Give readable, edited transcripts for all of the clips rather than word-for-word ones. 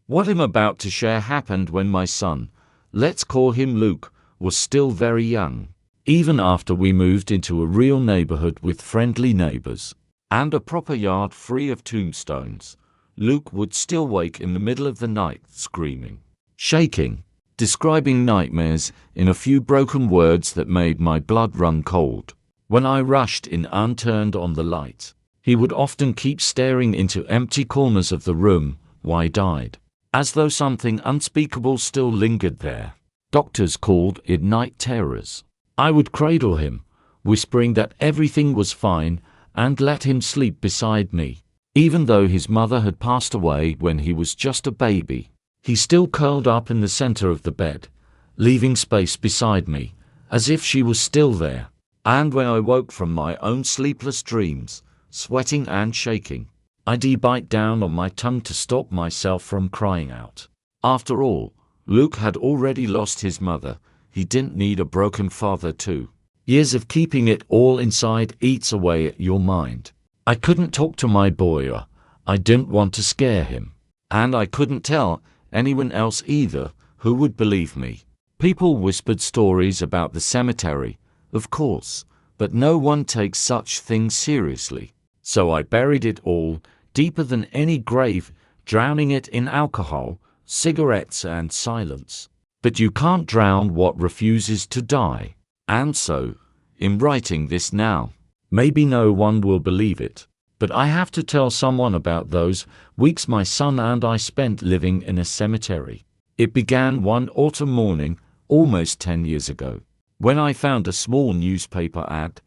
What I'm about to share happened when my son, let's call him Luke, was still very young. Even after we moved into a real neighborhood with friendly neighbors and a proper yard free of tombstones, Luke would still wake in the middle of the night screaming, shaking, describing nightmares in a few broken words that made my blood run cold. When I rushed in and turned on the light, he would often keep staring into empty corners of the room, wide-eyed, as though something unspeakable still lingered there. Doctors called it night terrors. I would cradle him, whispering that everything was fine, and let him sleep beside me. Even though his mother had passed away when he was just a baby, he still curled up in the center of the bed, leaving space beside me, as if she was still there. And when I woke from my own sleepless dreams, sweating and shaking, I'd bite down on my tongue to stop myself from crying out. After all, Luke had already lost his mother. He didn't need a broken father too. Years of keeping it all inside eats away at your mind. I couldn't talk to my boy, or I didn't want to scare him. And I couldn't tell anyone else either who would believe me. People whispered stories about the cemetery, of course, but no one takes such things seriously. So I buried it all, deeper than any grave, drowning it in alcohol, cigarettes and silence. But you can't drown what refuses to die. And so, in writing this now, maybe no one will believe it, but I have to tell someone about those weeks my son and I spent living in a cemetery. It began one autumn morning, almost 10 years ago, when I found a small newspaper ad.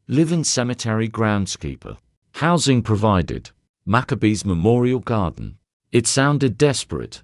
Live in cemetery groundskeeper. Housing provided. Maccabee's Memorial Garden. It sounded desperate,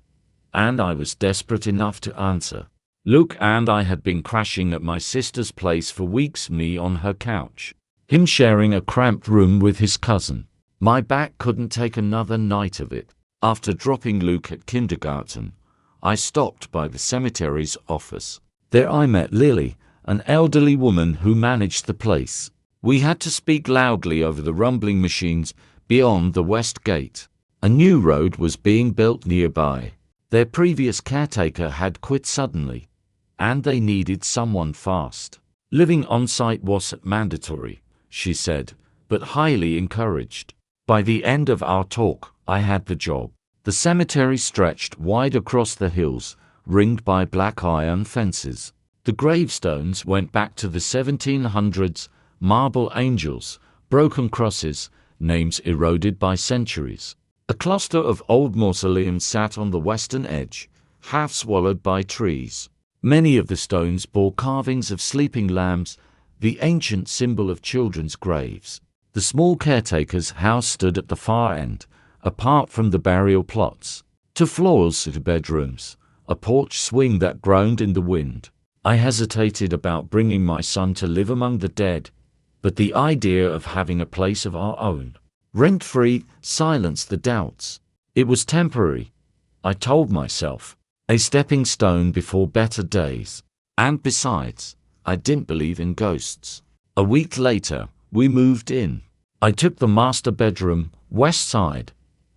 and I was desperate enough to answer. Luke and I had been crashing at my sister's place for weeks, me on her couch, him sharing a cramped room with his cousin. My back couldn't take another night of it. After dropping Luke at kindergarten, I stopped by the cemetery's office. There I met Lily, an elderly woman who managed the place. We had to speak loudly over the rumbling machines beyond the west gate. A new road was being built nearby. Their previous caretaker had quit suddenly, and they needed someone fast. Living on site wasn't mandatory, she said, but highly encouraged. By the end of our talk, I had the job. The cemetery stretched wide across the hills, ringed by black iron fences. The gravestones went back to the 1700s, marble angels, broken crosses, names eroded by centuries. A cluster of old mausoleums sat on the western edge, half swallowed by trees. Many of the stones bore carvings of sleeping lambs, the ancient symbol of children's graves. The small caretaker's house stood at the far end, apart from the burial plots. 2 floors to bedrooms, a porch swing that groaned in the wind. I hesitated about bringing my son to live among the dead, but the idea of having a place of our own, rent-free, silenced the doubts. It was temporary, I told myself, a stepping stone before better days. And besides, I didn't believe in ghosts. A week later, we moved in. I took the master bedroom, west side,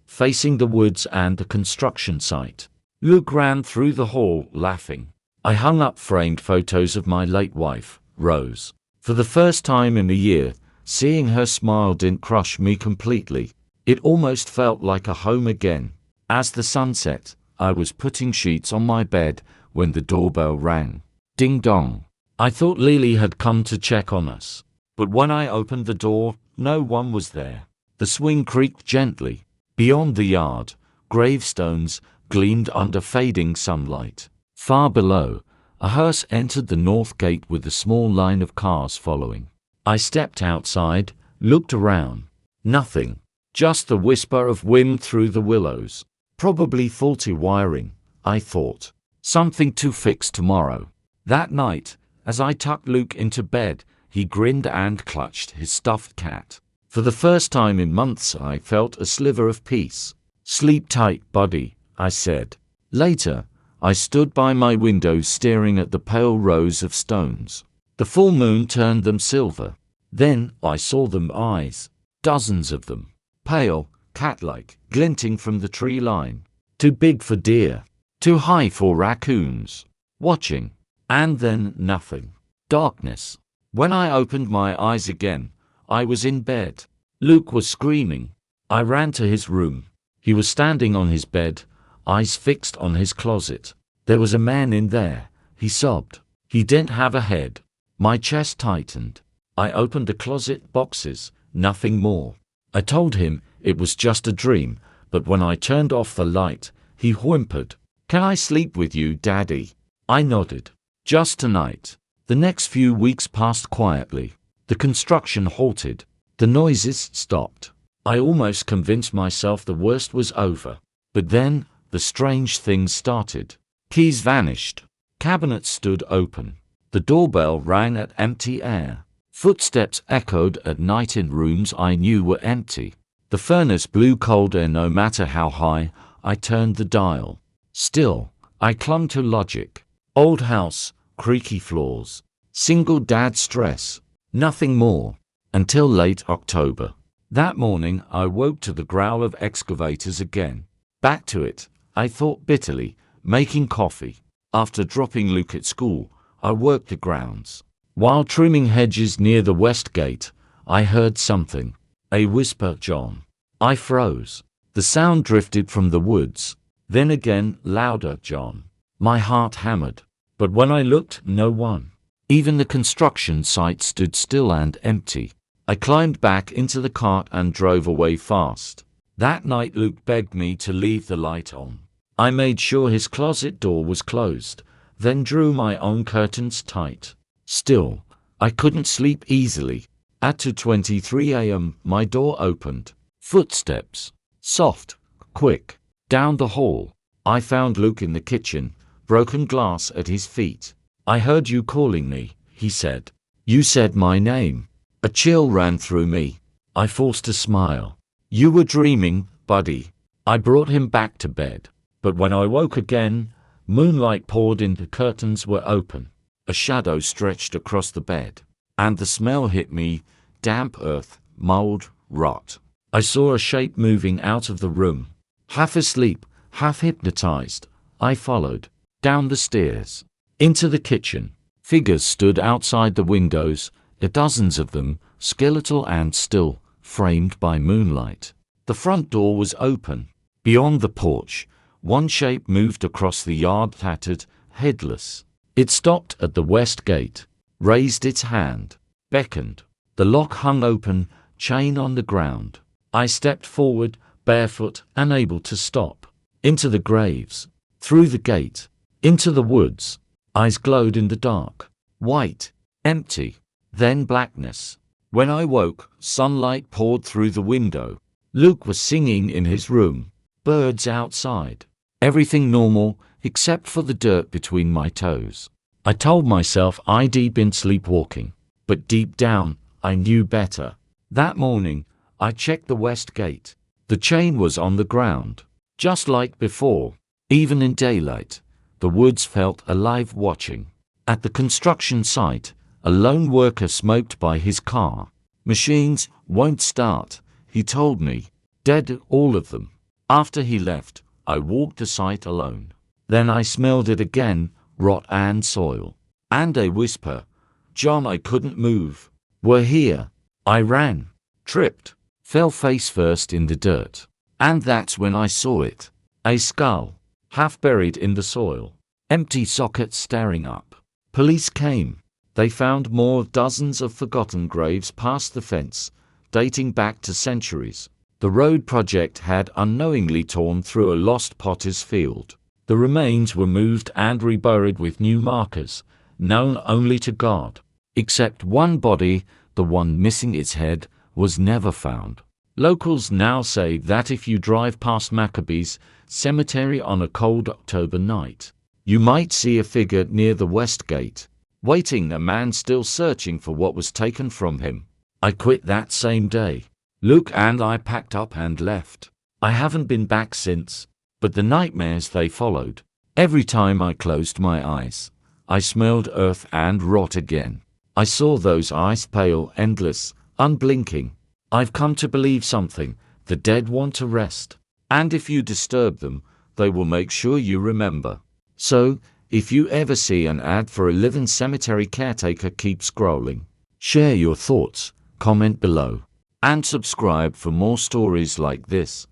facing the woods and the construction site. Luke ran through the hall, laughing. I hung up framed photos of my late wife, Rose. For the first time in a year, seeing her smile didn't crush me completely. It almost felt like a home again. As the sun set, I was putting sheets on my bed when the doorbell rang. Ding dong. I thought Lily had come to check on us. But when I opened the door, no one was there. The swing creaked gently. Beyond the yard, gravestones gleamed under fading sunlight. Far below, a hearse entered the north gate with a small line of cars following. I stepped outside, looked around. Nothing. Just the whisper of wind through the willows. Probably faulty wiring, I thought. Something to fix tomorrow. That night, as I tucked Luke into bed, he grinned and clutched his stuffed cat. For the first time in months, I felt a sliver of peace. Sleep tight, buddy, I said. Later, I stood by my window staring at the pale rows of stones. The full moon turned them silver. Then I saw them eyes. Dozens of them. Pale, cat-like, glinting from the tree line. Too big for deer. Too high for raccoons. Watching. And then nothing. Darkness. When I opened my eyes again, I was in bed. Luke was screaming. I ran to his room. He was standing on his bed, eyes fixed on his closet. There was a man in there, he sobbed. He didn't have a head. My chest tightened. I opened the closet boxes, nothing more. I told him it was just a dream, but when I turned off the light, he whimpered, "Can I sleep with you, Daddy?" I nodded. Just tonight. The next few weeks passed quietly. The construction halted. The noises stopped. I almost convinced myself the worst was over. But then, the strange things started. Keys vanished. Cabinets stood open. The doorbell rang at empty air. Footsteps echoed at night in rooms I knew were empty. The furnace blew cold air no matter how high I turned the dial. Still, I clung to logic. Old house, creaky floors. Single dad stress. Nothing more. Until late October. That morning I woke to the growl of excavators again. Back to it, I thought bitterly, making coffee. After dropping Luke at school, I worked the grounds. While trimming hedges near the west gate, I heard something. A whisper, "John." I froze. The sound drifted from the woods. Then again, louder, "John." My heart hammered. But when I looked, no one. Even the construction site stood still and empty. I climbed back into the cart and drove away fast. That night Luke begged me to leave the light on. I made sure his closet door was closed, then drew my own curtains tight. Still, I couldn't sleep easily. At 2:23 a.m. my door opened. Footsteps. Soft, quick. Down the hall. I found Luke in the kitchen, broken glass at his feet. "I heard you calling me," he said. "You said my name." A chill ran through me. I forced a smile. "You were dreaming, buddy." I brought him back to bed. But when I woke again, moonlight poured in, the curtains were open. A shadow stretched across the bed. And the smell hit me, damp earth, mold, rot. I saw a shape moving out of the room. Half asleep, half hypnotized, I followed. Down the stairs. Into the kitchen. Figures stood outside the windows, dozens of them, skeletal and still, framed by moonlight. The front door was open. Beyond the porch, one shape moved across the yard, tattered, headless. It stopped at the west gate, raised its hand, beckoned. The lock hung open, chain on the ground. I stepped forward, barefoot, unable to stop. Into the graves. Through the gate. Into the woods. Eyes glowed in the dark. White. Empty. Then blackness. When I woke, sunlight poured through the window. Luke was singing in his room. Birds outside. Everything normal, except for the dirt between my toes. I told myself I'd been sleepwalking. But deep down, I knew better. That morning, I checked the west gate. The chain was on the ground. Just like before. Even in daylight, the woods felt alive watching. At the construction site, a lone worker smoked by his car. "Machines won't start," he told me. "Dead, all of them." After he left, I walked the site alone. Then I smelled it again, rot and soil. And a whisper. "John," I couldn't move. "We're here." I ran, tripped, fell face first in the dirt. And that's when I saw it. A skull, half buried in the soil. Empty socket staring up. Police came. They found more, dozens of forgotten graves past the fence, dating back to centuries. The road project had unknowingly torn through a lost potter's field. The remains were moved and reburied with new markers, known only to God. Except one body, the one missing its head, was never found. Locals now say that if you drive past Maccabees Cemetery on a cold October night, you might see a figure near the west gate, waiting, a man still searching for what was taken from him. I quit that same day. Luke and I packed up and left. I haven't been back since, but the nightmares they followed. Every time I closed my eyes, I smelled earth and rot again. I saw those eyes, pale, endless, unblinking. I've come to believe something. The dead want to rest. And if you disturb them, they will make sure you remember. So, if you ever see an ad for a living cemetery caretaker, keep scrolling. Share your thoughts, comment below, and subscribe for more stories like this.